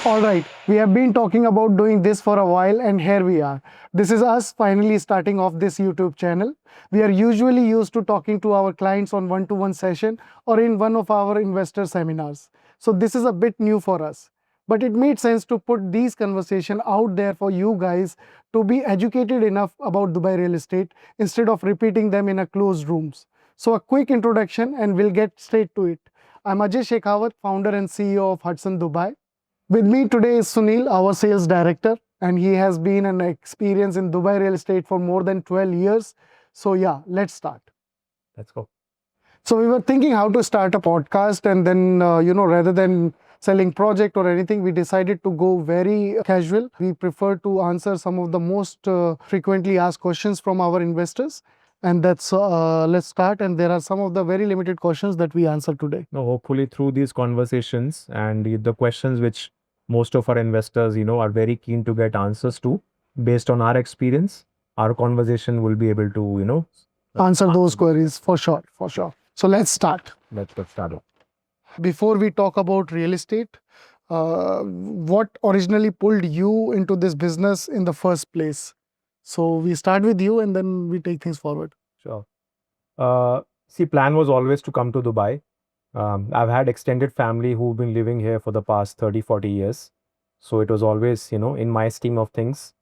All right, we have been talking about doing this for a while, and here we are. This is us finally starting off this YouTube channel. We are usually used to talking to our clients on one-to-one session or in one of our investor seminars. So this is a bit new for us. But it made sense to put these conversations out there for you guys to be educated enough about Dubai real estate instead of repeating them in a closed rooms. So a quick introduction and we'll get straight to it. I'm Ajay Shekhawat, founder and CEO of Hudson Dubai. With me today is Sunil, our sales director, and he has been an experience in Dubai real estate for more than 12 years. So yeah, let's start. Let's go. So we were thinking how to start a podcast, and then rather than selling project or anything, we decided to go very casual. We prefer to answer some of the most frequently asked questions from our investors, and that's let's start. And there are some of the very limited questions that we answer today. Now, hopefully, through these conversations and the questions which most of our investors, are very keen to get answers to, based on our experience, our conversation will be able to, Answer those queries for sure, for sure. So let's start. let's get started. Before we talk about real estate, what originally pulled you into this business in the first place? So we start with you and then we take things forward. Sure. See, plan was always to come to Dubai. I've had extended family who've been living here for the past 30, 40 years. So it was always, in my scheme of things.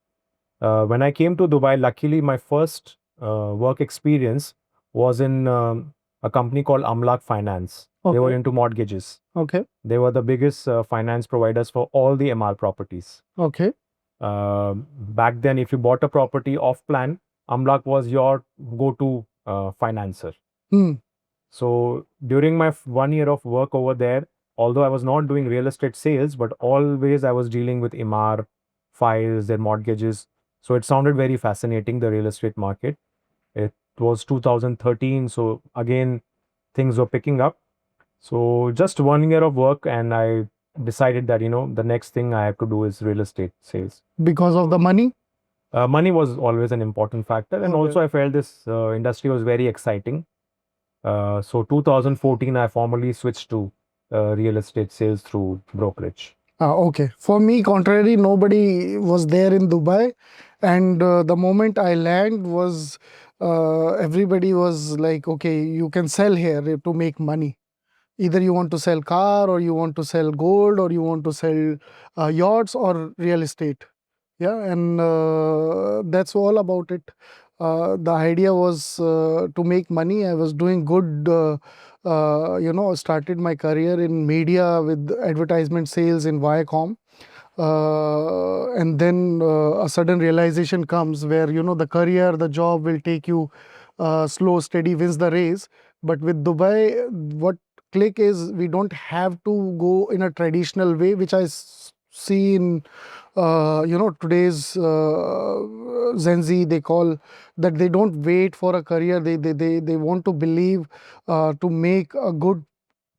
When I came to Dubai, luckily, my first work experience was in a company called Amlak Finance. They were Okay. into mortgages. Okay. They were the biggest finance providers for all the MR properties. Okay. Back then, if you bought a property off plan, Amlak was your go-to financer. Hmm. So during my 1 year of work over there, although I was not doing real estate sales, but always I was dealing with MR files, their mortgages. So it sounded very fascinating, the real estate market. It was 2013, so again, things were picking up. So just 1 year of work, and I decided that, the next thing I have to do is real estate sales. Because of the money? Money was always an important factor, and Okay. also I felt this industry was very exciting. So 2014, I formally switched to real estate sales through brokerage. Okay. For me, contrary, nobody was there in Dubai. And the moment I land was, everybody was like, okay, you can sell here to make money. Either you want to sell car or you want to sell gold or you want to sell yachts or real estate. Yeah, and that's all about it. The idea was to make money. I was doing good, started my career in media with advertisement sales in Viacom. And then a sudden realization comes where, the career, the job will take you slow, steady wins the race. But with Dubai, what click is we don't have to go in a traditional way, which I see in today's Gen Z. They call that they don't wait for a career. They want to believe to make a good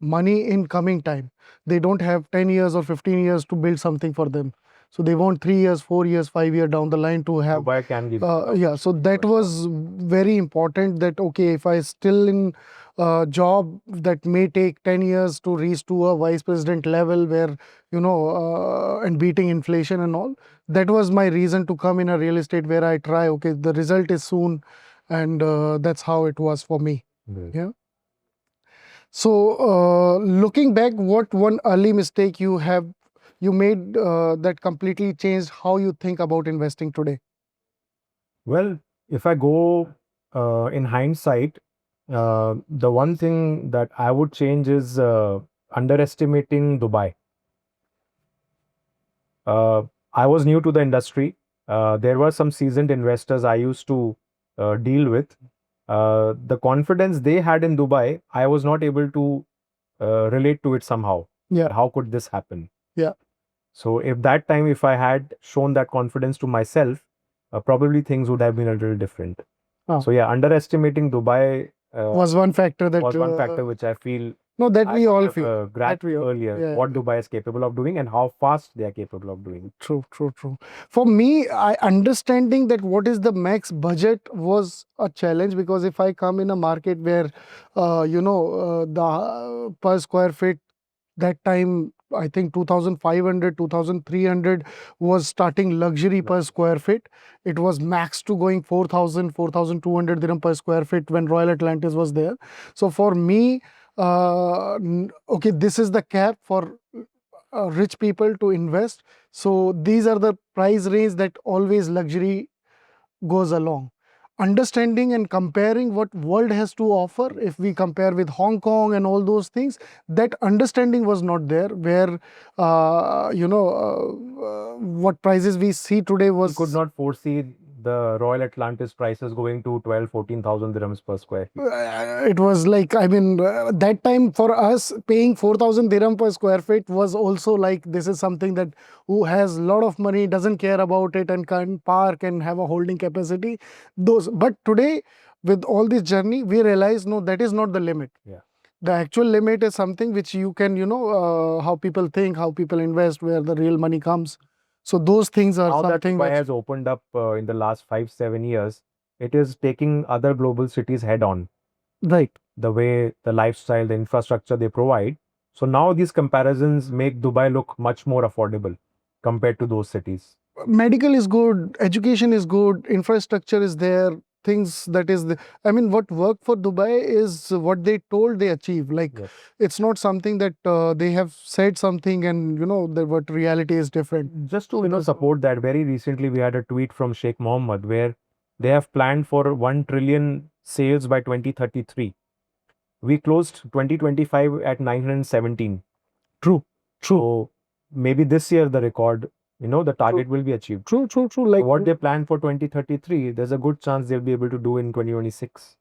money in coming time. They don't have 10 years or 15 years to build something for them. So they want 3 years, 4 years, 5 years down the line to have. Dubai can give. Yeah, so that was very important that, okay, if I still in a job that may take 10 years to reach to a vice president level where, and beating inflation and all, that was my reason to come in a real estate where I try, okay, the result is soon. And that's how it was for me. Great. Yeah. So looking back, what one early mistake you made that completely changed how you think about investing today? Well, if I go in hindsight, the one thing that I would change is underestimating Dubai. I was new to the industry. There were some seasoned investors I used to deal with. The confidence they had in Dubai, I was not able to relate to it somehow. Yeah. How could this happen? Yeah. So if I had shown that confidence to myself, probably things would have been a little different. Oh. So yeah, underestimating Dubai Was one factor that was one factor which I feel no, that I we all should feel. have grasped That we all- earlier yeah. what Dubai is capable of doing and how fast they are capable of doing. True. For me, I understanding that what is the max budget was a challenge, because if I come in a market where, the per square feet that time I think 2500, 2300 was starting luxury per square feet. It was max to going 4000, 4200 dirham per square feet when Royal Atlantis was there. So for me, okay, this is the cap for rich people to invest. So these are the price range that always luxury goes along. Understanding and comparing what world has to offer, if we compare with Hong Kong and all those things, that understanding was not there, where what prices we see today We was could not foresee the Royal Atlantis prices going to 12, 14,000 dirhams per square feet. it was like, I mean, that time for us, paying 4000 dirham per square feet was also like, this is something that who has a lot of money doesn't care about it and can park and have a holding capacity. Those, but today with all this journey, we realize no, that is not the limit. Yeah. The actual limit is something which you can, how people think, how people invest, where the real money comes. So those things are Now that something Dubai which, has opened up in the last 5, 7 years, it is taking other global cities head on. right. The way, the lifestyle, the infrastructure they provide. So now these comparisons make Dubai look much more affordable compared to those cities. Medical is good, education is good, infrastructure is there, things that is the, I mean, what worked for Dubai is what they told they achieve. Like, Yes. it's not something that they have said something and that what reality is different. Just to support that, very recently we had a tweet from Sheikh Mohammed where they have planned for 1 trillion sales by 2033. We closed 2025 at 917. True. So maybe this year the record, the target will be achieved. True. So Like, what they plan for 2033, there's a good chance they'll be able to do in 2026.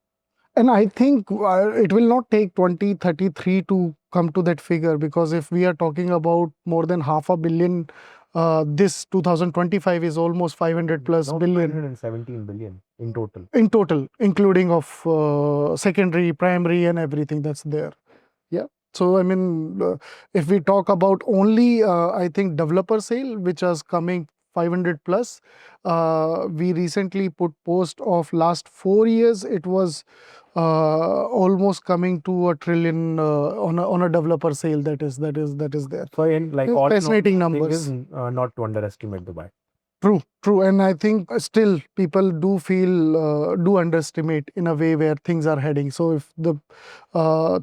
and I think it will not take 2033 to come to that figure, because if we are talking about more than half a billion, this 2025 is almost 500 plus Now billion 917 billion in total. in total, including of secondary, primary, and everything that's there. Yeah. So I mean, if we talk about only, I think developer sale, which is coming 500 plus. We recently put post of last 4 years. It was almost coming to a trillion on a developer sale. That is there. So in like Yeah, all in all, fascinating the thing numbers. is not to underestimate Dubai. True. And I think still people do feel, do underestimate in a way where things are heading. So if the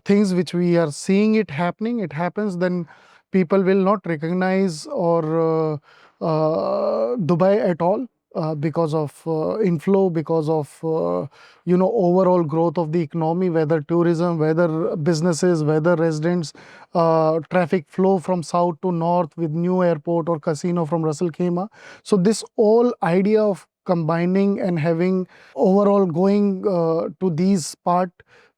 things which we are seeing it happening, it happens, then people will not recognize or Dubai at all, because of inflow, because of overall growth of the economy, whether tourism, whether businesses, whether residents, traffic flow from south to north with new airport or casino from Ras Al Khaimah. So this whole idea of combining and having overall going to these part,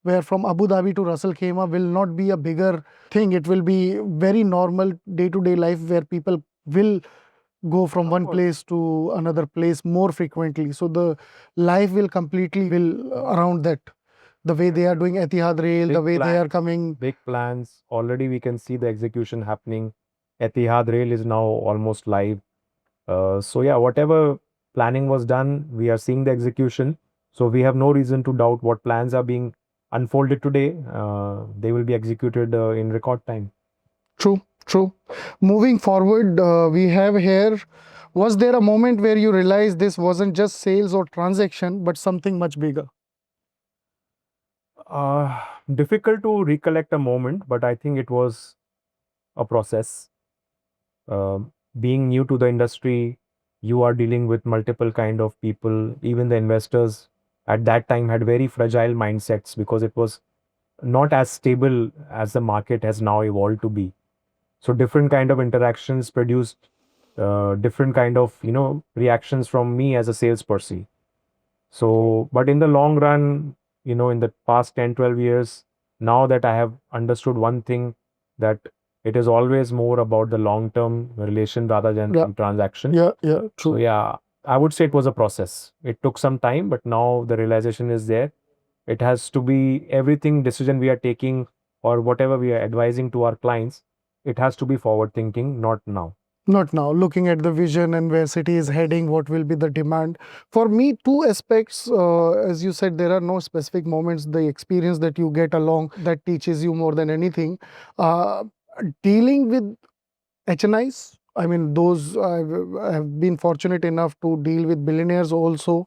where from Abu Dhabi to Ras Al Khaimah will not be a bigger thing. It will be very normal day-to-day life where people will go from one place to another place more frequently. So the life will completely will around that. The way they are doing Etihad Rail, the way they are coming. Big plans. Already we can see the execution happening. Etihad Rail is now almost live. So yeah, whatever planning was done, we are seeing the execution. So we have no reason to doubt what plans are being unfolded today. They will be executed in record time. True. Moving forward, we have here, was there a moment where you realized this wasn't just sales or transaction, but something much bigger? Difficult to recollect a moment, but I think it was a process. Being new to the industry, you are dealing with multiple kind of people. Even the investors at that time had very fragile mindsets because it was not as stable as the market has now evolved to be. So different kind of interactions produced different kind of reactions from me as a salesperson. So, but in the long run, in the past 10, 12 years, now that I have understood one thing, that it is always more about the long-term relation rather than Yeah. the transaction. Yeah, So true. yeah, I would say it was a process. It took some time, but now the realization is there. It has to be everything decision we are taking or whatever we are advising to our clients, it has to be forward thinking, not now. Not now, looking at the vision and where city is heading, what will be the demand. For me, two aspects, as you said, there are no specific moments. The experience that you get along that teaches you more than anything. Dealing with HNIs. I mean, those I've been fortunate enough to deal with billionaires also,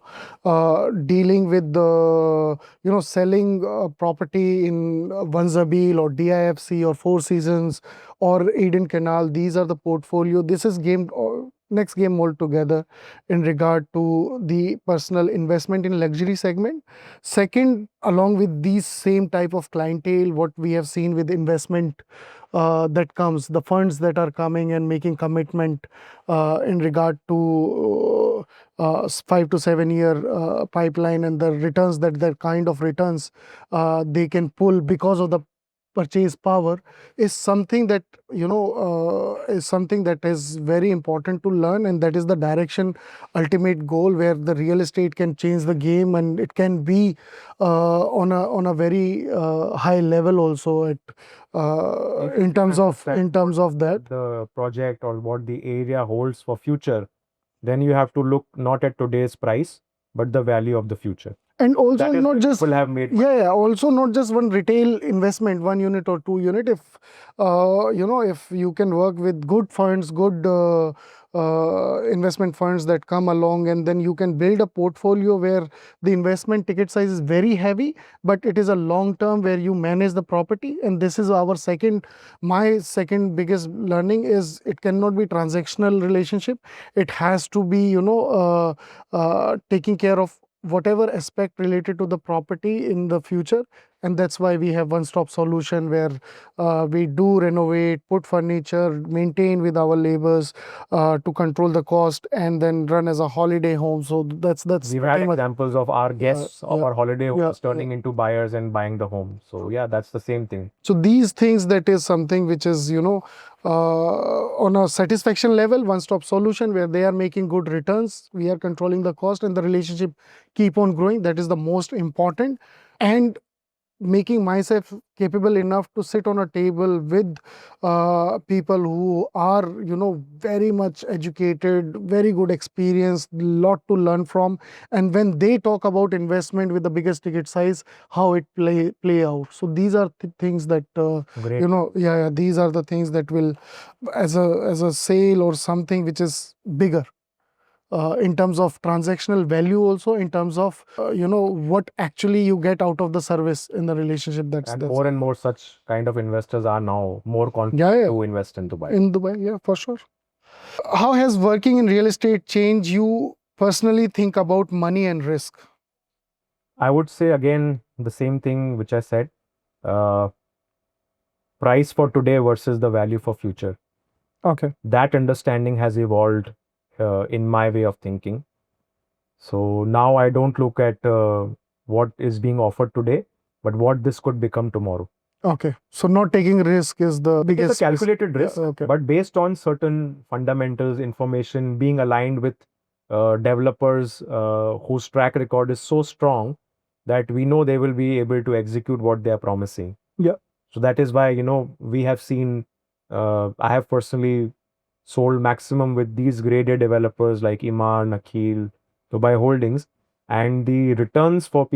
dealing with the selling property in Vanzabil or DIFC or Four Seasons or Eden Canal. These are the portfolio. This is game next game altogether in regard to the personal investment in luxury segment. Second, along with these same type of clientele, what we have seen with investment that comes, the funds that are coming and making commitment in regard to 5 to 7 year pipeline, and the returns that kind of returns they can pull because of the purchase power is something that is something that is very important to learn, and that is the direction, ultimate goal, where the real estate can change the game, and it can be on a very high level also at If you in can terms of understand that. the project or what the area holds for future, then you have to look not at today's price, but the value of the future. And also That is not where just people have made yeah, also not just one retail investment, 1 unit or 2 unit. If if you can work with good funds, good investment funds that come along, and then you can build a portfolio where the investment ticket size is very heavy, but it is a long term where you manage the property. And this is my second biggest learning is it cannot be transactional relationship. It has to be taking care of whatever aspect related to the property in the future. And that's why we have one stop solution where we do renovate, put furniture, maintain with our labors to control the cost, and then run as a holiday home. So that's We've had pretty much examples of our guests of yeah, our holiday yeah, homes turning into buyers and buying the home. So yeah, that's the same thing. so these things, that is something which is on a satisfaction level, one stop solution where they are making good returns, we are controlling the cost, and the relationship keep on growing. That is the most important. And making myself capable enough to sit on a table with people who are very much educated, very good experience, lot to learn from. And when they talk about investment with the biggest ticket size, how it play out. So these are things that Great. these are the things that will, as a sale or something which is bigger in terms of transactional value, also in terms of what actually you get out of the service in the relationship. And more such kind of investors are now more confident Yeah, to invest in Dubai. in Dubai, yeah, for sure. How has working in real estate changed you personally think about money and risk? I would say again the same thing which I said. Uh, Price for today versus the value for future. Okay. That understanding has evolved in my way of thinking. So now I don't look at what is being offered today, but what this could become tomorrow. Okay. So not taking risk is the biggest. It's a calculated risk, okay. but based on certain fundamentals, information, being aligned with developers whose track record is so strong that we know they will be able to execute what they are promising. Yeah. So that is why, we have seen, I have personally sold maximum with these graded developers like Imar, Nakhil, Dubai Holdings, and the returns for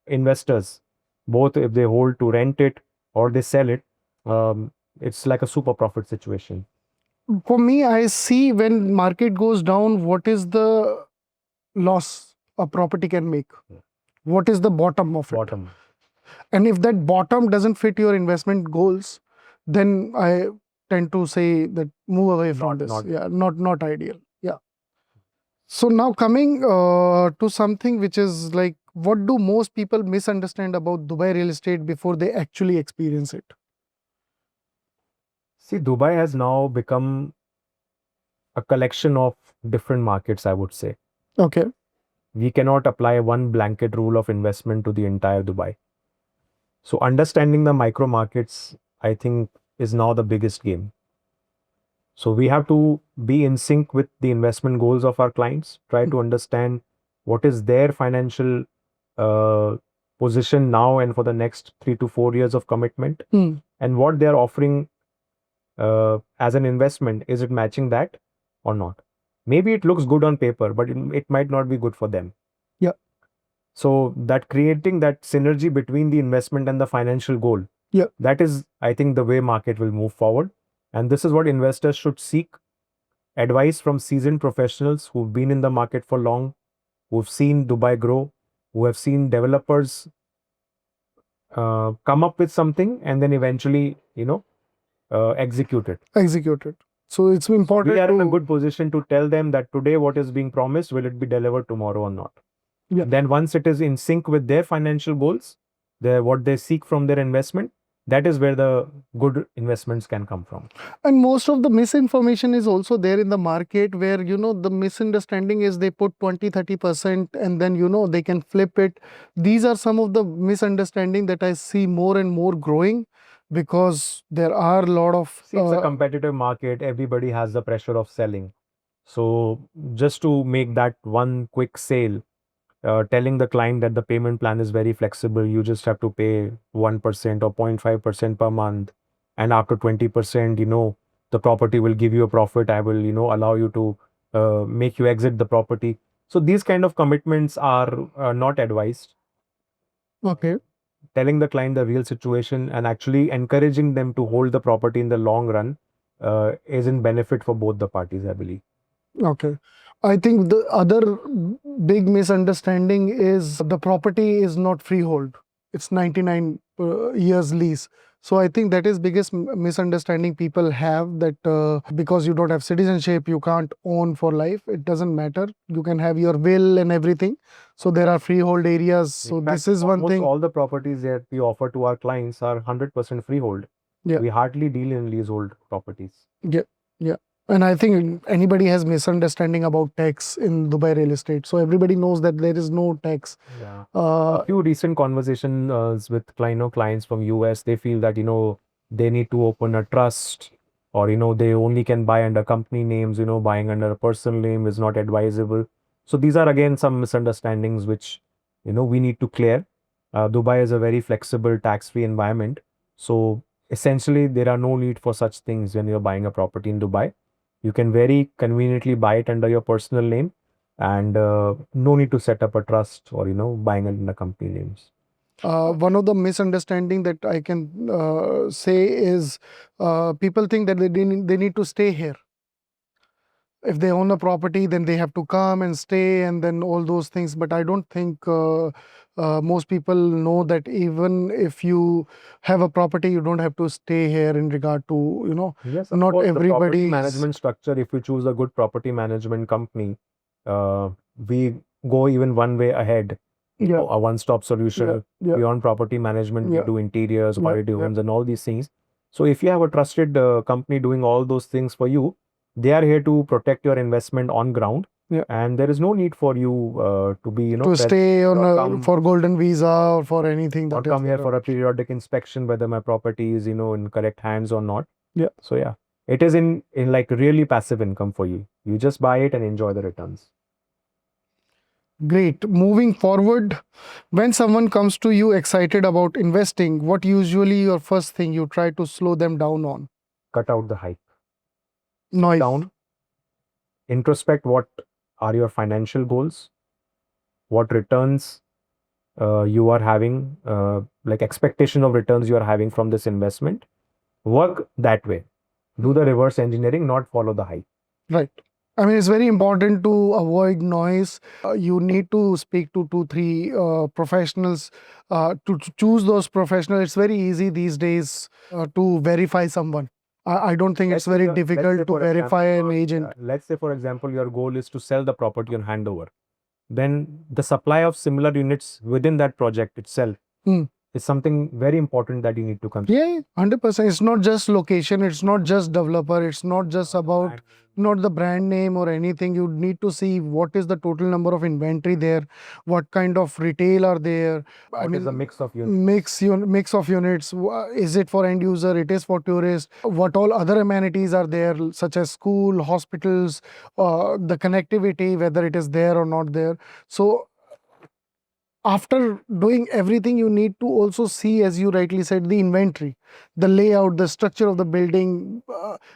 investors, both if they hold to rent it or they sell it, it's like a super profit situation. For me, I see when market goes down, what is the loss a property can make? What is the bottom of it? Bottom. And if that bottom doesn't fit your investment goals, then I tend to say that move away from this. Yeah, not ideal. Yeah. So now coming to something which is like, what do most people misunderstand about Dubai real estate before they actually experience it? See, Dubai has now become a collection of different markets, I would say. Okay. We cannot apply one blanket rule of investment to the entire Dubai. So understanding the micro markets, I think, is now the biggest game. So we have to be in sync with the investment goals of our clients, try to understand what is their financial position now and for the next 3 to 4 years of commitment, and what they're offering as an investment. Is it matching that or not? Maybe it looks good on paper, but it might not be good for them. Yeah. So that creating that synergy between the investment and the financial goal, Yeah. that is, I think, the way market will move forward. And this is what investors should seek: advice from seasoned professionals who've been in the market for long, who've seen Dubai grow, who have seen developers come up with something and then eventually, execute it. Executed. So it's We important are in a to, good position to tell them that today what is being promised, will it be delivered tomorrow or not? Yeah. Then once it is in sync with their financial goals, what they seek from their investment, that is where the good investments can come from. and most of the misinformation is also there in the market, where the misunderstanding is they put 20-30% and then they can flip it. These are some of the misunderstanding that I see more and more growing, because there are a lot of See, it's a competitive market. Everybody has the pressure of selling. So just to make that one quick sale, telling the client that the payment plan is very flexible, you just have to pay 1% or 0.5% per month. And after 20%, the property will give you a profit. I will, allow you to make you exit the property. So these kind of commitments are not advised. okay. Telling the client the real situation and actually encouraging them to hold the property in the long run is in benefit for both the parties, I believe. Okay. I think the other big misunderstanding is the property is not freehold. It's 99 years lease. So I think that is biggest misunderstanding people have, that because you don't have citizenship, you can't own for life. It doesn't matter. You can have your will and everything. So there are freehold areas. So In this fact, is one almost thing. all the properties that we offer to our clients are 100% freehold. Yeah. We hardly deal in leasehold properties. Yeah, yeah. And I think anybody has misunderstanding about tax in Dubai real estate. So everybody knows that there is no tax. Yeah. Uh, A few recent conversations with clients from US, they feel that, they need to open a trust, or, they only can buy under company names, buying under a personal name is not advisable. So these are again some misunderstandings which, we need to clear. Dubai is a very flexible tax-free environment. So essentially, there are no need for such things when you're buying a property in Dubai. You can very conveniently buy it under your personal name, and no need to set up a trust or buying it in the company names. one of the misunderstanding that I can say is people think that they need to stay here. If they own a property, then they have to come and stay and then all those things. But I don't think most people know that even if you have a property, you don't have to stay here, in regard to, Yes, of not course, the property everybody. management structure, if you choose a good property management company, uh, we go even one way ahead, Yeah, a one-stop solution. yeah, Beyond property management, we yeah, do interiors, yeah, quality yeah. homes, and all these things. So if you have a trusted company doing all those things for you, they are here to protect your investment on ground. Yeah. And there is no need for you to be, To present stay on or come for golden visa or for anything or that is come here there. for a periodic inspection whether my property is, in correct hands or not. Yeah. So yeah, it is in like really passive income for you. You just buy it and enjoy the returns. Great. Moving forward, when someone comes to you excited about investing, what usually your first thing you try to slow them down on? Cut out the hype. Noise. Down, introspect what are your financial goals, what returns you are having, like expectation of returns you are having from this investment. Work that way. Do the reverse engineering, not follow the hype. Right. I mean, it's very important to avoid noise. You need to speak to 2, 3 professionals to choose those professionals. It's very easy these days to verify someone. I don't think it's very difficult to verify an agent. Let's say, for example, your goal is to sell the property on handover. Then the supply of similar units within that project itself Hmm. is something very important that you need to consider. Yeah, 100%. It's not just location, it's not just developer, it's not just about not the brand name or anything. You need to see what is the total number of inventory there, what kind of retail are there. What is the mix of units? Mix of units. Is it for end user? It is for tourists. What all other amenities are there, such as school, hospitals, the connectivity, whether it is there or not there. So after doing everything, you need to also see, as you rightly said, the inventory, the layout, the structure of the building,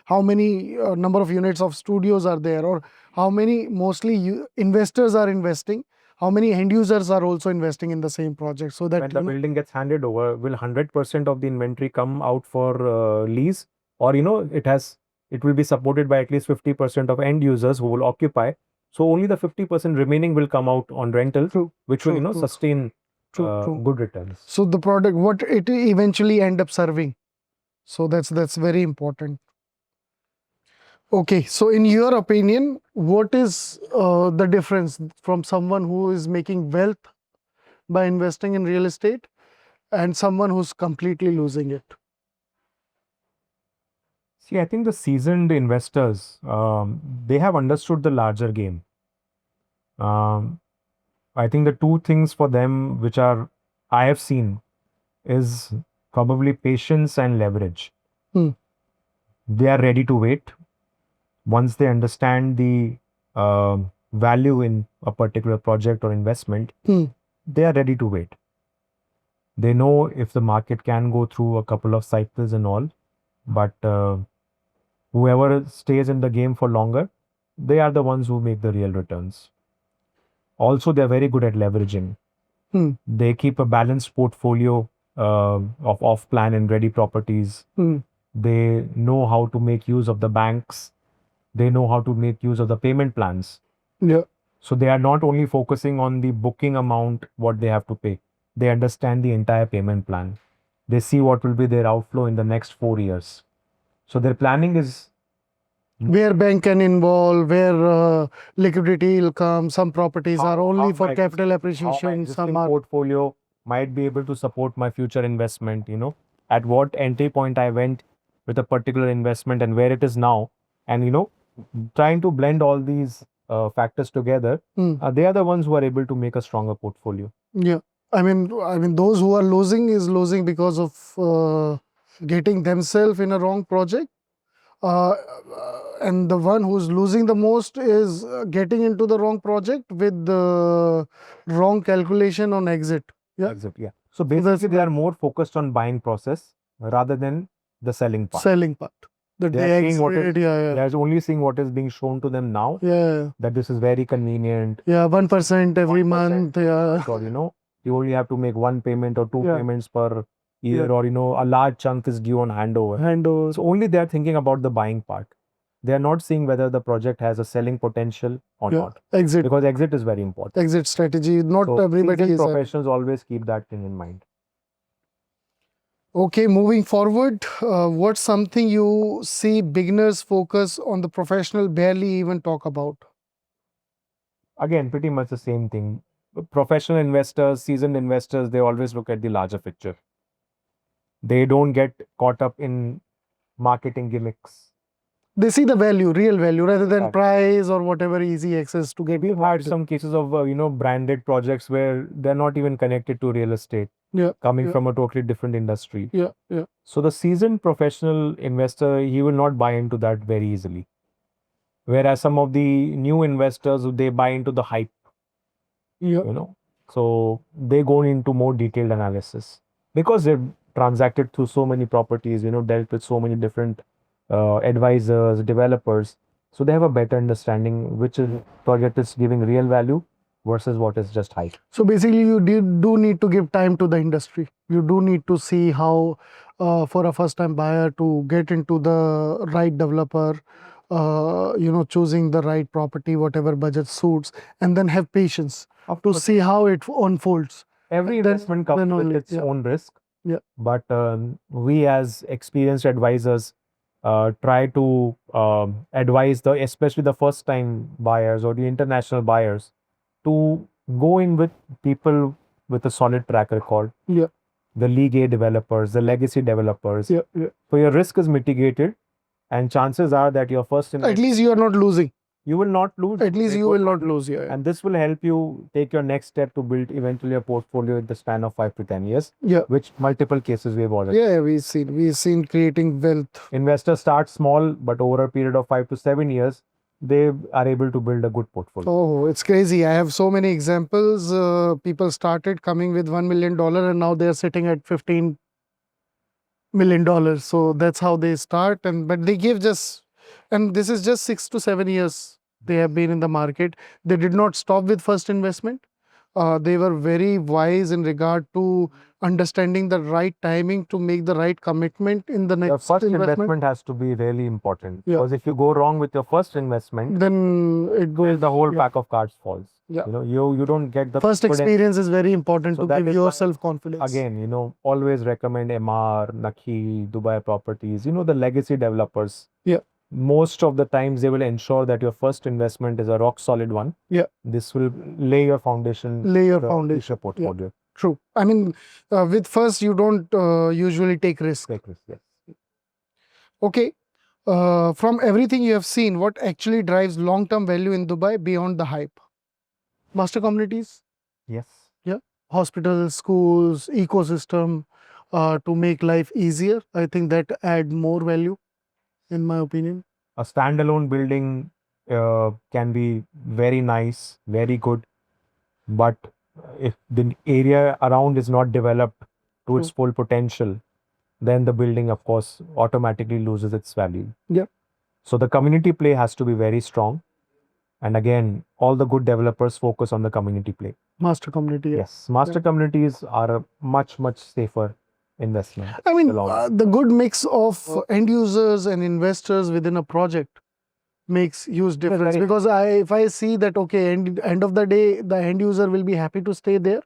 how many number of units of studios are there, or how many mostly investors are investing, how many end users are also investing in the same project. So that When the building gets handed over, will 100% of the inventory come out for lease, or it will be supported by at least 50% of end users who will occupy. So only the 50% remaining will come out on rental, True. which will True. sustain True. good returns. So the product, what it eventually end up serving. So that's very important. Okay, so in your opinion, what is the difference from someone who is making wealth by investing in real estate and someone who's completely losing it? See, I think the seasoned investors, they have understood the larger game. Um, I think the two things for them which I have seen is probably patience and leverage. Hmm. They are ready to wait. Once they understand the value in a particular project or investment, Hmm. they are ready to wait. They know if the market can go through a couple of cycles and all, but whoever stays in the game for longer, they are the ones who make the real returns. Also, they're very good at leveraging. Hmm. They keep a balanced portfolio of off-plan and ready properties. Hmm. They know how to make use of the banks. They know how to make use of the payment plans. Yeah. So they are not only focusing on the booking amount, what they have to pay. They understand the entire payment plan. They see what will be their outflow in the next 4 years. So their planning is Where bank can involve, where liquidity will come. Some properties are only for capital how my appreciation. Some existing are. portfolio might be able to support my future investment, at what entry point I went with a particular investment and where it is now. And, trying to blend all these factors together, Hmm. they are the ones who are able to make a stronger portfolio. Yeah, I mean, those who are losing is losing because of getting themselves in a wrong project, and the one who's losing the most is getting into the wrong project with the wrong calculation on exit. Yeah, Exit, yeah. So that's basically, they are more focused on buying process rather than the selling part. selling part. That They are they seeing what is, exit. Yeah, they are only seeing what is being shown to them now, yeah, that this is very convenient. yeah. 1% every 1%, month. Yeah, or you only have to make one payment or two Yeah. payments per year, Yeah. or a large chunk is due on handover. handover. So only they are thinking about the buying part. They are not seeing whether the project has a selling potential or Yeah, not, exit because exit is very important. exit strategy. Not So everybody seasoned is. professionals always keep that thing in mind. Okay, moving forward, what's something you see beginners focus on the professional barely even talk about? Again, pretty much the same thing. Professional investors, seasoned investors, they always look at the larger picture. They don't get caught up in marketing gimmicks. They see the value, real value, rather than Exactly. price or whatever easy access to get. We've had some cases of branded projects where they're not even connected to real estate, Yeah, coming yeah, from a totally different industry. yeah, yeah, So the seasoned professional investor, he will not buy into that very easily. Whereas some of the new investors, they buy into the hype, yeah. So they go into more detailed analysis because they've transacted through so many properties, dealt with so many different advisors, developers. So they have a better understanding which project is giving real value versus what is just hype. So basically, you do need to give time to the industry. You do need to see how, for a first-time buyer, to get into the right developer, choosing the right property, whatever budget suits, and then have patience Of to course, see how it unfolds. every Then- investment comes then with only, its yeah. own risk. Yeah. But we as experienced advisors try to advise especially the first time buyers or the international buyers to go in with people with a solid track record. Yeah. The League A developers, the legacy developers. Yeah, yeah. So your risk is mitigated, and chances are that your first At investment, least you are not losing. you will not lose. At least They you go- will not lose. Yeah, And this will help you take your next step to build eventually a portfolio in the span of 5 to 10 years, yeah, which multiple cases we've already. yeah. We've seen creating wealth. Investors start small, but over a period of 5 to 7 years, they are able to build a good portfolio. Oh, it's crazy. I have so many examples. People started coming with $1 million and now they're sitting at $15 million. So that's how they start. But they give and this is just 6 to 7 years they have been in the market. They did not stop with first investment. they were very wise in regard to understanding the right timing to make the right commitment in the The next first investment. investment has to be really important, Yeah. because if you go wrong with your first investment, Then it goes. the whole yeah. pack of cards falls. Yeah. You don't get the First confidence. experience is very important So to that give is why, yourself confidence. Again, always recommend MR, Nakhi, Dubai Properties, the legacy developers. Yeah. Most of the times they will ensure that your first investment is a rock solid one. Yeah. This will lay your foundation. Lay your for a foundation. future portfolio. True. I mean, with first you don't usually take risk. Take risk, yes. Okay. From everything you have seen, what actually drives long-term value in Dubai beyond the hype? Master communities, Yes. hospitals, schools, ecosystem, to make life easier. I think that add more value, in my opinion. A standalone building can be very nice, very good, but if the area around is not developed to its full potential, then the building, of course, automatically loses its value. Yeah. So the community play has to be very strong. And again, all the good developers focus on the community play. Master community. Yeah. Yes, master communities are a much, much safer investment. I mean, in the long run. the good mix of end users and investors within a project makes huge difference. very- Because if I see that, okay, end of the day, the end user will be happy to stay there,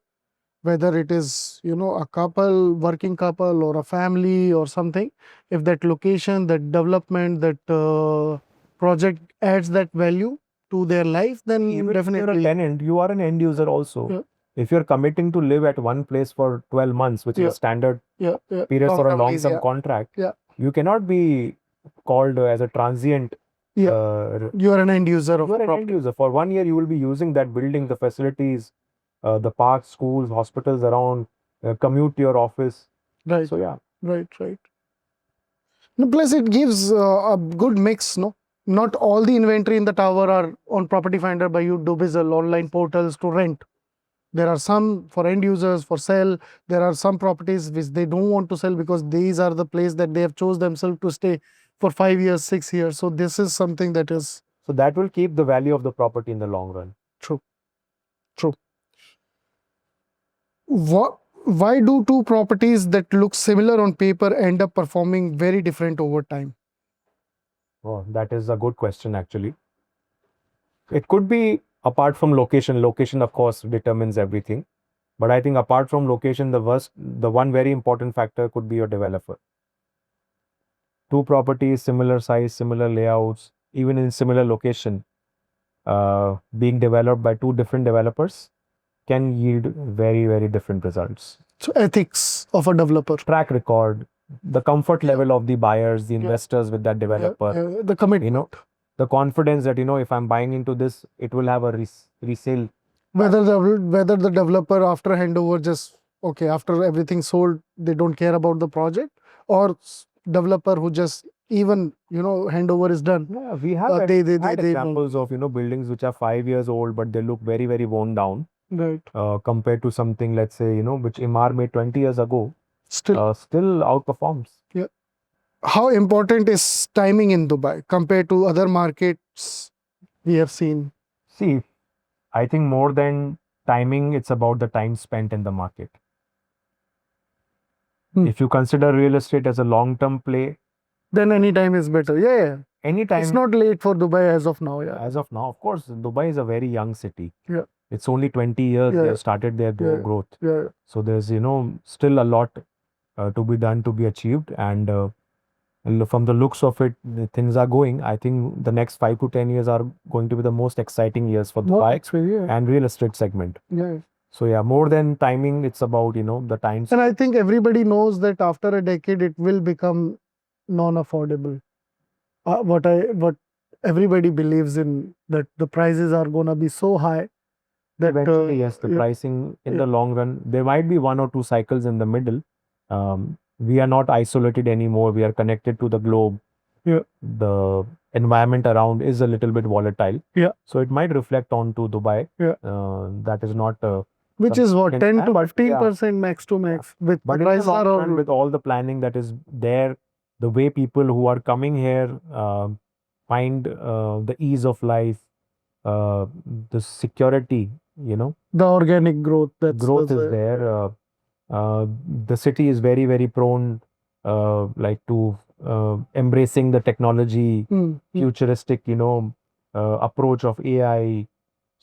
whether it is, a couple, working couple, or a family or something. If that location, that development, that project adds that value to their life, then Even if you're a definitely. tenant, you are an end user also. Yeah. If you're committing to live at one place for 12 months, which is Yeah. a standard Yeah. period for a Long-term lease, long-term yeah. contract, Yeah. you cannot be called as a transient. Yeah. You are an end user of You are an end property. user. For 1 year, you will be using that building, the facilities, the parks, schools, hospitals around, commute to your office. Right. So yeah, Right. No, plus it gives a good mix, no? Not all the inventory in the tower are on Property Finder by you, Dubizzle, online portals to rent. There are some for end users, for sell. There are some properties which they don't want to sell because these are the place that they have chose themselves to stay for 5 years, 6 years. So this is something that is so that will keep the value of the property in the long run. true. Why do two properties that look similar on paper end up performing very different over time? Oh, that is a good question, actually. It could be apart from location. Location, of course, determines everything. But I think apart from location, the one very important factor could be your developer. Two properties, similar size, similar layouts, even in similar location, being developed by two different developers can yield very, very different results. So ethics of a developer. Track record, the comfort level of the buyers, the investors with that developer, The commitment. the confidence that, if I'm buying into this, it will have a resale. Whether the developer after handover just, okay, after everything sold, they don't care about the project, or developer who just even, handover is done. Yeah, we have had examples of, buildings which are 5 years old, but they look very, very worn down. Right. Compared to something, let's say, which Imar made 20 years ago, Still outperforms. how important is timing in Dubai compared to other markets we have seen? See, I think more than timing, it's about the time spent in the market. If you consider real estate as a long-term play, then any time is better. Yeah. anytime. It's not late for Dubai as of now. Yeah. As of now, of course, Dubai is a very young city. Yeah. It's only 20 years they have started their growth. Yeah. So there's, still a lot to be done, to be achieved. And from the looks of it, things are going. I think the next 5 to 10 years are going to be the most exciting years for Dubai and real estate segment. Yeah. So yeah, more than timing, it's about, the time. And I think everybody knows that after a decade, it will become non-affordable. What everybody believes in, that the prices are gonna be so high that Eventually, yes, the pricing in the long run, there might be 1 or 2 cycles in the middle. We are not isolated anymore. We are connected to the globe. Yeah. The environment around is a little bit volatile. Yeah. So it might reflect onto Dubai. Yeah. That is not which is what, 10 to but 15% max to max. With But in the prices long are run, with all the planning that is there, the way people who are coming here find the ease of life, the security The organic growth. growth is there. The city is very, very prone, like to embracing the technology, futuristic, approach of AI.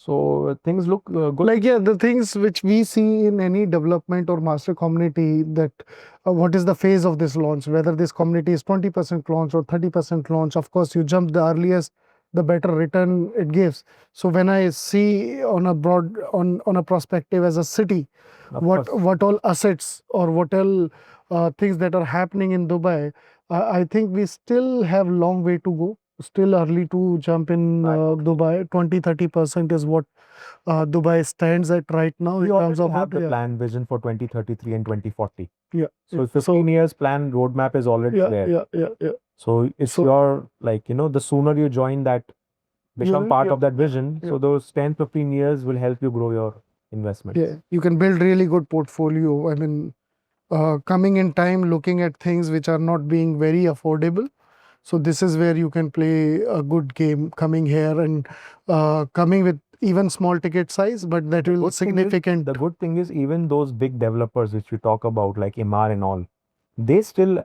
So things look good. Like, yeah, the things which we see in any development or master community, that what is the phase of this launch, whether this community is 20% launch or 30% launch. Of course, you jump the earliest, the better return it gives. So when I see on a broad, on a perspective as a city, Of what course. all assets or what all things that are happening in Dubai, I think we still have long way to go. Still early to jump in Dubai. 20-30% is what Dubai stands at right now We in terms already of have what, the plan vision for 2033 and 2040. yeah. So 15 years plan roadmap is already there. Yeah. So it's So- your, like, the sooner you join that, become part of that vision. Yeah. So those 10, 15 years will help you grow your investments. Yeah, you can build really good portfolio. I mean, coming in time, looking at things which are not being very affordable. So this is where you can play a good game, coming here and coming with even small ticket size, but that will significant. The good thing is even those big developers which we talk about, like Imar and all, they still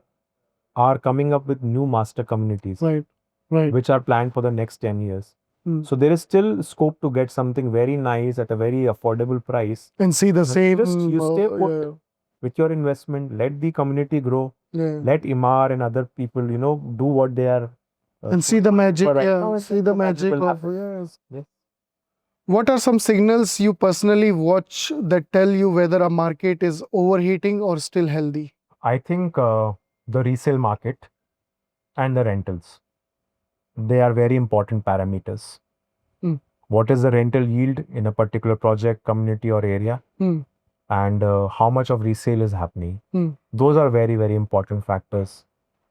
are coming up with new master communities, Right. which are planned for the next 10 years. Mm. So there is still scope to get something very nice at a very affordable price. And see the same. Just you stay put with your investment, let the community grow, let Imar and other people, do what they are. And see the magic. right Yeah, now, it's see the magic will of, happen. yes. Yes. What are some signals you personally watch that tell you whether a market is overheating or still healthy? I think the resale market and the rentals, they are very important parameters. Mm. What is the rental yield in a particular project, community, or area? Mm. And how much of resale is happening? Mm. Those are very, very important factors.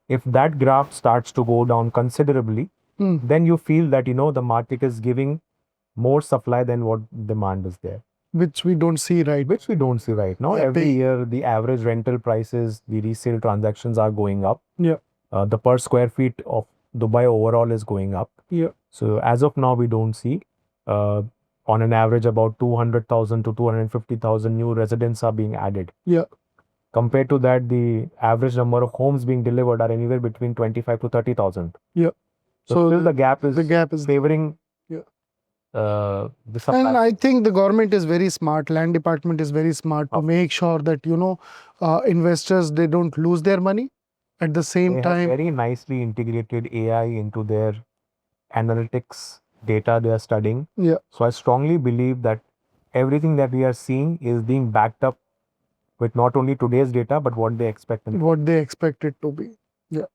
If that graph starts to go down considerably, then you feel that, the market is giving more supply than what demand is there. Which we don't see right. Which we don't see right now. Yeah, Every big. year, the average rental prices, the resale transactions are going up. Yeah. The per square feet of Dubai overall is going up. Yeah. So as of now, we don't see, on an average, about 200,000 to 250,000 new residents are being added. Yeah. Compared to that, the average number of homes being delivered are anywhere between 25 to 30,000. Yeah. So still the gap is favoring the supply. And I think the government is very smart. Land department is very smart to make sure that, investors, they don't lose their money. At the same They time, have very nicely integrated AI into their analytics data they are studying. Yeah. So I strongly believe that everything that we are seeing is being backed up with not only today's data, but what they expect. What they expect it to be. Yeah.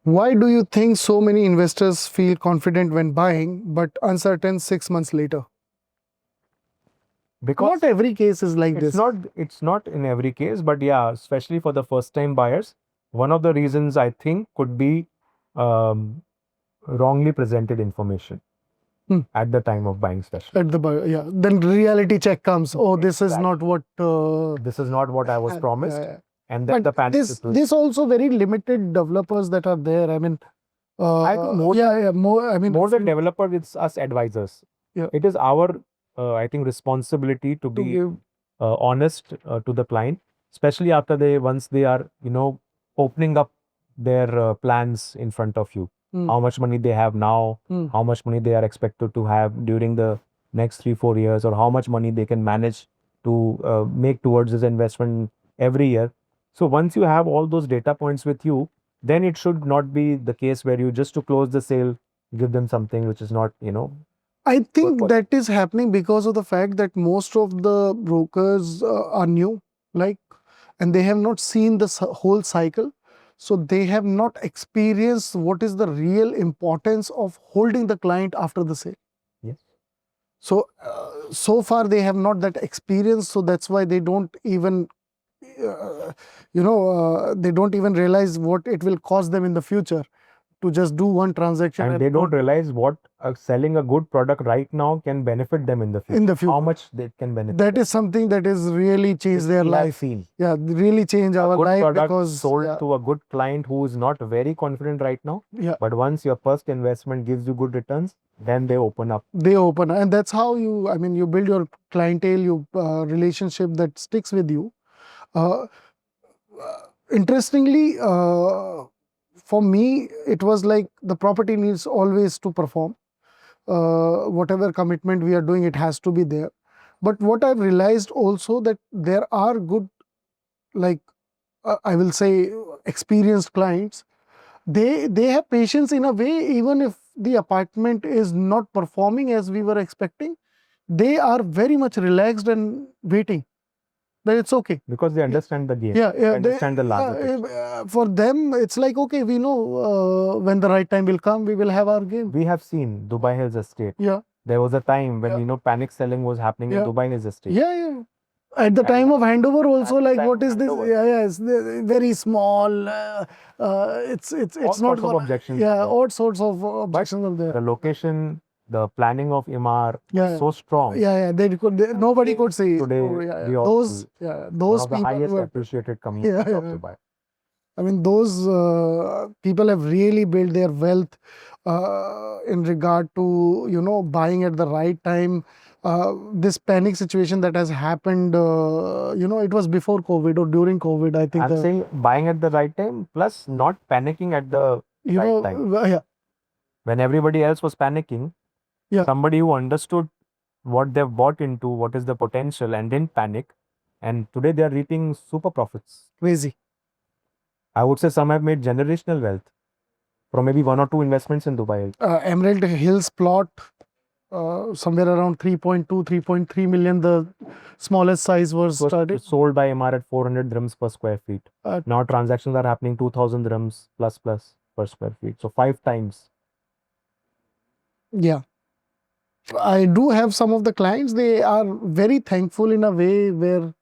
Why do you think so many investors feel confident when buying, but uncertain 6 months later? Because not every case is like this. It's not in every case, but yeah, especially for the first time buyers, one of the reasons I think could be wrongly presented information at the time of buying, especially. At the buy, yeah. Then reality check comes. Oh, this is not what. This is not what I was promised. And then But the panic. this also very limited developers that are there. I mean, I think more. more. I mean, more than developer, it's us advisors. Yeah. It is our, I think, responsibility to be give honest to the client, especially after once they are, opening up their plans in front of you. How much money they have now, how much money they are expected to have during the next 3-4 years, or how much money they can manage to make towards this investment every year. So once you have all those data points with you, then it should not be the case where you just to close the sale, give them something which is not, I think that is happening because of the fact that most of the brokers are new, and they have not seen the whole cycle. So they have not experienced what is the real importance of holding the client after the sale. Yes. So, so far they have not that experience. So that's why they don't even, they don't even realize what it will cost them in the future. to just do one transaction And they don't realize what selling a good product right now can benefit them in the future. in the How future. much they can benefit. That is something that has really changed their We have life. seen Yeah, really changed a our good life product because sold to a good client who is not very confident right now. yeah, But once your first investment gives you good returns, then they open up. they open, and that's how you. I mean, you build your clientele, you relationship that sticks with you. Uh, Interestingly, for me, it was like the property needs always to perform. Whatever commitment we are doing, it has to be there. But what I've realized also that there are good, like I will say, experienced clients. They have patience in a way, even if the apartment is not performing as we were expecting. They are very much relaxed and waiting that it's okay. Because they understand the game. Yeah, They understand the larger picture. for them, it's like, okay, we know when the right time will come, we will have our game. We have seen Dubai Hills Estate. Yeah, There was a time when, Yeah. Panic selling was happening in Yeah. Dubai Hills Estate. yeah. At the time of handover, also, At the like, time what of is this? handover. Yeah, it's very small. It's All not sorts of gonna- objections. Yeah, there. all sorts of objections are there. The location, the planning of Imar Yeah. was so strong. Yeah, nobody could say Today, oh, we all those one those of the people highest were. appreciated communities of Yeah. Dubai. I mean, those people have really built their wealth in regard to buying at the right time. This panic situation that has happened, it was before COVID or during COVID. I think I'm saying buying at the right time, plus not panicking at the right time. yeah, When everybody else was panicking, Yeah. somebody who understood what they've bought into, what is the potential, and didn't panic. And today they are reaping super profits. crazy. I would say some have made generational wealth from maybe 1 or 2 investments in Dubai. Emerald Hills plot. Somewhere around 3.2, 3.3 million, the smallest size was It started. was sold by MR at 400 dirhams per square feet. Now transactions are happening 2000 dirhams plus per square feet. So 5 times. Yeah. I do have some of the clients, they are very thankful in a way where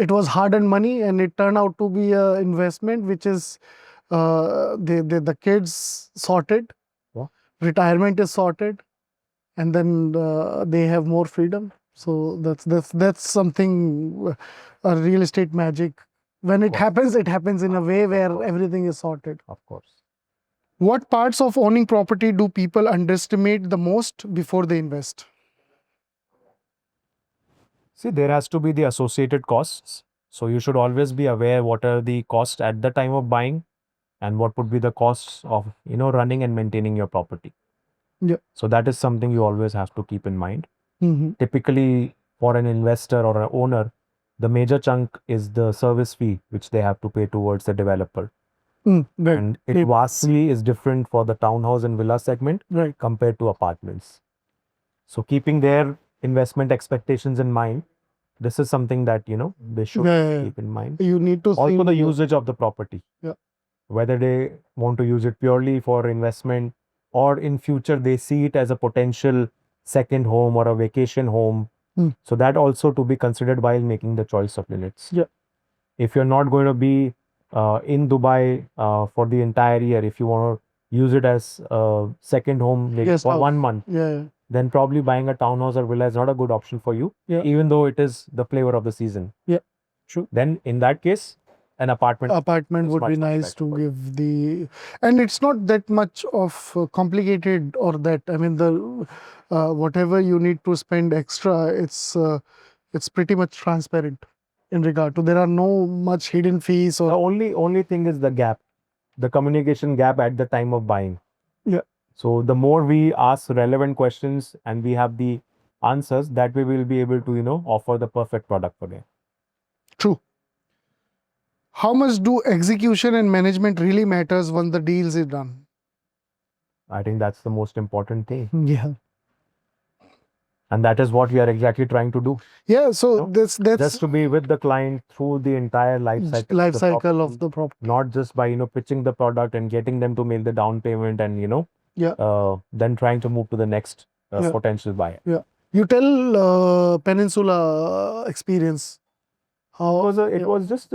it was hard-earned money and it turned out to be a investment which is the kids sorted, Yeah. retirement is sorted, and then they have more freedom. So that's something, a real estate magic. When it happens in a way where everything is sorted. Of course. What parts of owning property do people underestimate the most before they invest? See, there has to be the associated costs. So you should always be aware what are the costs at the time of buying and what would be the costs of, running and maintaining your property. Yeah. So that is something you always have to keep in mind. Mhm. Typically, for an investor or an owner, the major chunk is the service fee which they have to pay towards the developer. Right. And it vastly is different for the townhouse and villa segment Right. compared to apartments. So keeping their investment expectations in mind, this is something that, they should Yeah. keep in mind. You need to Also think- the usage of the property. Yeah. Whether they want to use it purely for investment or in future they see it as a potential second home or a vacation home. So that also to be considered while making the choice of units. Yeah. If you're not going to be in Dubai for the entire year, if you want to use it as a second home maybe Guest for house. 1 month, Yeah. then probably buying a townhouse or villa is not a good option for you, Yeah. even though it is the flavor of the season. Yeah. True. Then in that case, an apartment is Would much, be much nice better to for you. give the, and it's not that much of complicated or that. I mean, the whatever you need to spend extra, it's pretty much transparent in regard to. There are no much hidden fees The or only thing is the gap, the communication gap at the time of buying. Yeah. So the more we ask relevant questions and we have the answers, that we will be able to, offer the perfect product for them. True. How much do execution and management really matters when the deals is done? I think that's the most important thing. Yeah. And that is what we are exactly trying to do. Yeah. So No, that's Just to be with the client through the entire life cycle, life the cycle property, of the property. not just by, pitching the product and getting them to make the down payment and, Yeah. then trying to move to the next Yeah. potential buyer. Yeah. You tell Peninsula experience. How It was just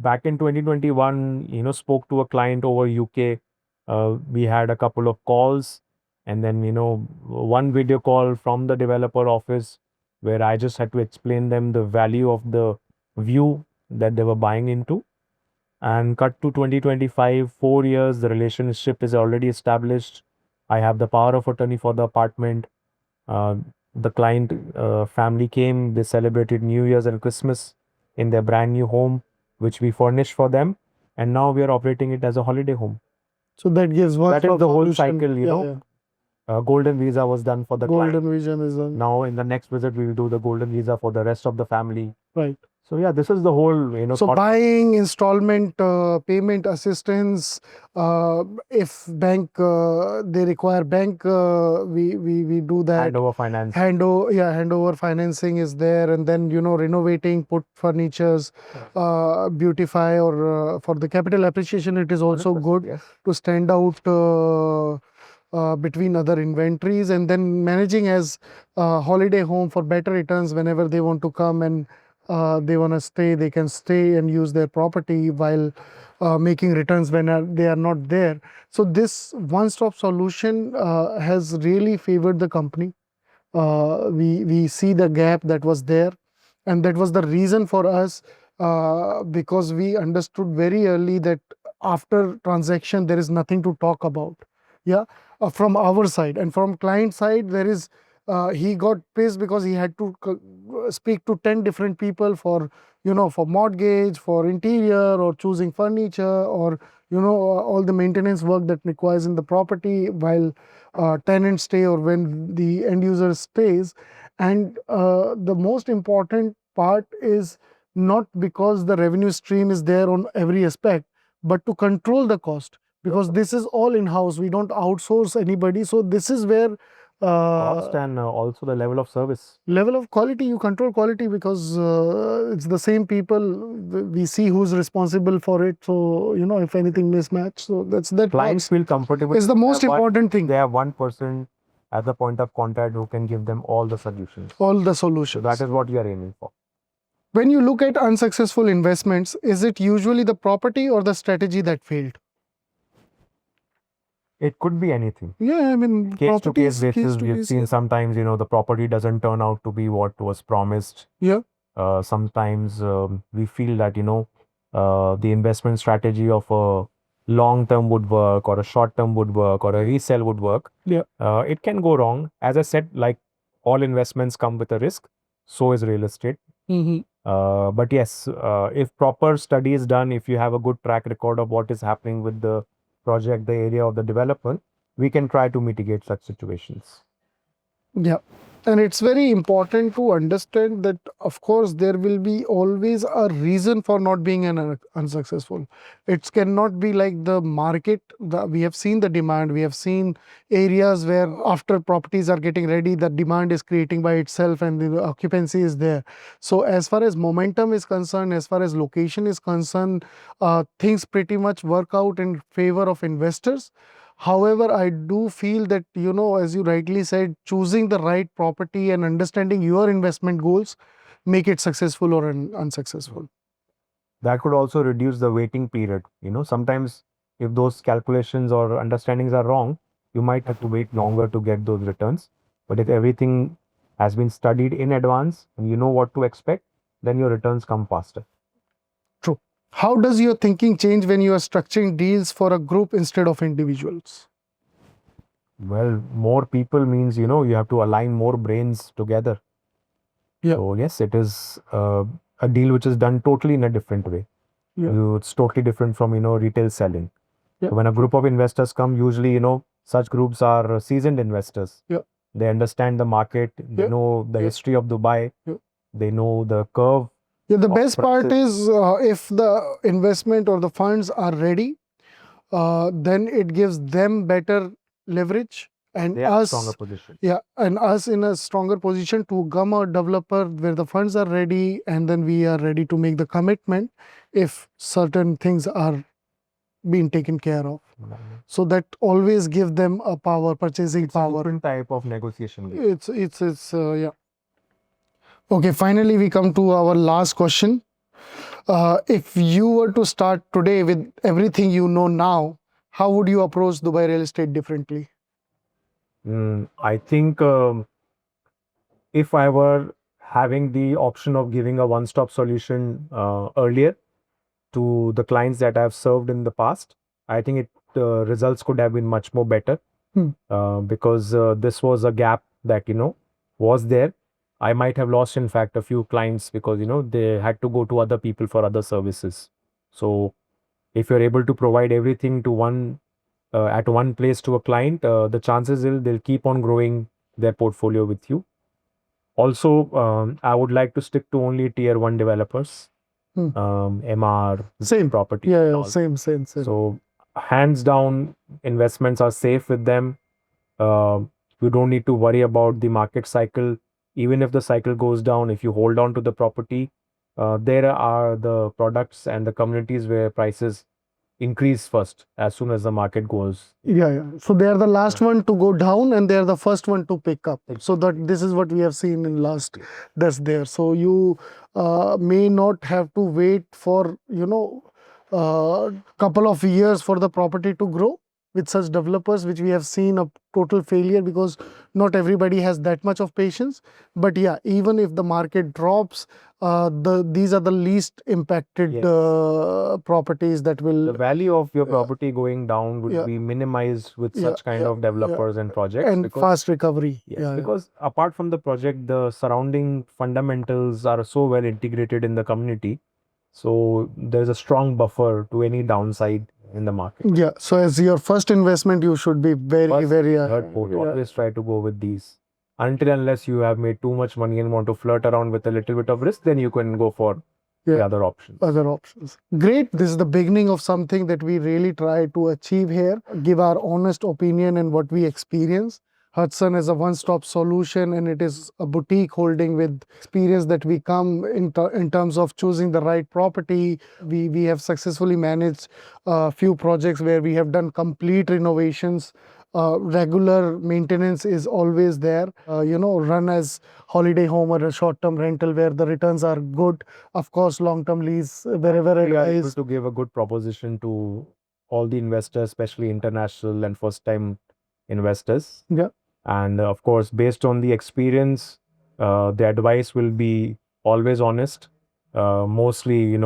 back in 2021, spoke to a client over UK. We had a couple of calls, and then one video call from the developer office where I just had to explain them the value of the view that they were buying into. And cut to 2025, 4 years, the relationship is already established. I have the power of attorney for the apartment. Uh, the client family came, they celebrated New Year's and Christmas in their brand new home, which we furnished for them. And now we are operating it as a holiday home. So that gives That is one-stop the whole solution. cycle, Golden visa was done for the client. Golden vision is done. Now in the next visit, we will do the golden visa for the rest of the family. Right. So yeah, this is the whole, So thought. buying, installment, payment assistance, if bank, they require bank, we do that. Handover finance. Handover financing is there, and then renovating, put furnitures, beautify, or for the capital appreciation, it is also 100%, good yes. to stand out between other inventories, and then managing as holiday home for better returns whenever they want to come and they want to stay, they can stay and use their property while making returns when they are not there. So this one-stop solution has really favored the company. We see the gap that was there, and that was the reason for us, because we understood very early that after transaction there is nothing to talk about. From our side, and from client side, there is he got pissed because he had to speak to 10 different people for for mortgage, for interior, or choosing furniture, or all the maintenance work that requires in the property while tenants stay or when the end user stays. And the most important part is not because the revenue stream is there on every aspect, but to control the cost, because this is all in-house. We don't outsource anybody. So this is where Cost and also the level of service. level of quality, you control quality, because it's the same people. We see who's responsible for it. So if anything mismatch, so that Clients feel comfortable. is the most They have important thing. They have one person at the point of contact who can give them all the solutions. All the So solutions. that is what we are aiming for. When you look at unsuccessful investments, is it usually the property or the strategy that failed? It could be anything. Yeah, I mean, Case to case properties, basis, we've seen sometimes, the property doesn't turn out to be what was promised. Yeah. Sometimes we feel that, the investment strategy of a long term would work, or a short term would work, or a resale would work. Yeah. It can go wrong. As I said, like all investments come with a risk, so is real estate. But yes, if proper study is done, if you have a good track record of what is happening with the project, the area of the developer, we can try to mitigate such situations. Yeah. And it's very important to understand that, of course, there will be always a reason for not being unsuccessful. It cannot be like the market. We have seen the demand. We have seen areas where after properties are getting ready, the demand is creating by itself and the occupancy is there. So as far as momentum is concerned, as far as location is concerned, things pretty much work out in favor of investors. However, I do feel that, as you rightly said, choosing the right property and understanding your investment goals make it successful or unsuccessful. That could also reduce the waiting period. Sometimes if those calculations or understandings are wrong, you might have to wait longer to get those returns. But if everything has been studied in advance and you know what to expect, then your returns come faster. True. How does your thinking change when you are structuring deals for a group instead of individuals? Well, more people means, you have to align more brains together. Yeah. So yes, it is a deal which is done totally in a different way. Yeah. It's totally different from, retail selling. Yeah. So when a group of investors come, usually, such groups are seasoned investors. Yeah. They understand the market. They Yeah. know the history of Dubai. Yeah. They know the curve. Yeah, the best part prices. is if the investment or the funds are ready, then it gives them better leverage, and They are us stronger position. yeah, and us in a stronger position to come a developer where the funds are ready, and then we are ready to make the commitment if certain things are being taken care of. So that always give them a power, purchasing It's a power. different type of negotiation game. It's yeah. Okay, finally we come to our last question. If you were to start today with everything you know now, how would you approach Dubai real estate differently? I think if I were having the option of giving a one-stop solution earlier to the clients that I've served in the past, I think results could have been much more better. Because this was a gap that was there. I might have lost, in fact, a few clients because they had to go to other people for other services. So if you're able to provide everything to one at one place to a client, the chances they'll keep on growing their portfolio with you. Also, I would like to stick to only tier 1 developers, MR, Same. property. Yeah, and yeah, all. same. So hands down, investments are safe with them. You don't need to worry about the market cycle. Even if the cycle goes down, if you hold on to the property, there are the products and the communities where prices increase first as soon as the market goes. Yeah, yeah. So they are the last one to go down, and they are the first one to pick up. So that this is what we have seen in last. That's there. So you may not have to wait for couple of years for the property to grow with such developers, which we have seen a total failure because not everybody has that much of patience. But yeah, even if the market drops, these are the least impacted Yes. properties that will. The value of your property going down would Yeah. be minimized with Yeah, such kind yeah, of developers and projects. and because, fast recovery. yes, Yeah, yeah. because apart from the project, the surrounding fundamentals are so well integrated in the community. So there's a strong buffer to any downside in the market. Yeah. So as your first investment, you should be very, First, very. third, fourth, Yeah. always try to go with these. Until unless you have made too much money and want to flirt around with a little bit of risk, then you can go for the Yeah. other options. Other options. Great. This is the beginning of something that we really try to achieve here. Give our honest opinion and what we experience. Hudson is a one-stop solution, and it is a boutique holding with experience that we come in terms of choosing the right property. We have successfully managed a few projects where we have done complete renovations. Regular maintenance is always there. Run as holiday home or a short-term rental where the returns are good. Of course, long-term lease wherever We it are able is. to give a good proposition to all the investors, especially international and first-time investors. Yeah. And of course, based on the experience, the advice will be always honest. Mostly,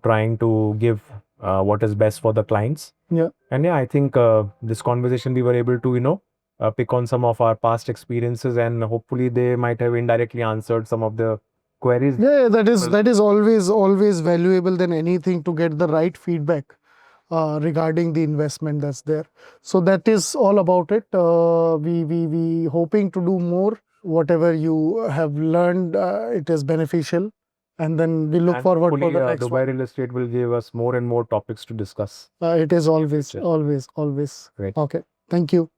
trying to give what is best for the clients. Yeah. And yeah, I think this conversation we were able to, pick on some of our past experiences, and hopefully they might have indirectly answered some of the queries. Yeah, that is always valuable than anything to get the right feedback regarding the investment that's there. So that is all about it. We hoping to do more. Whatever you have learned, it is beneficial, and then we look And forward for hopefully, the next Dubai one. real estate will give us more and more topics to discuss. It is always, future. always, always. Great. Okay. Thank you.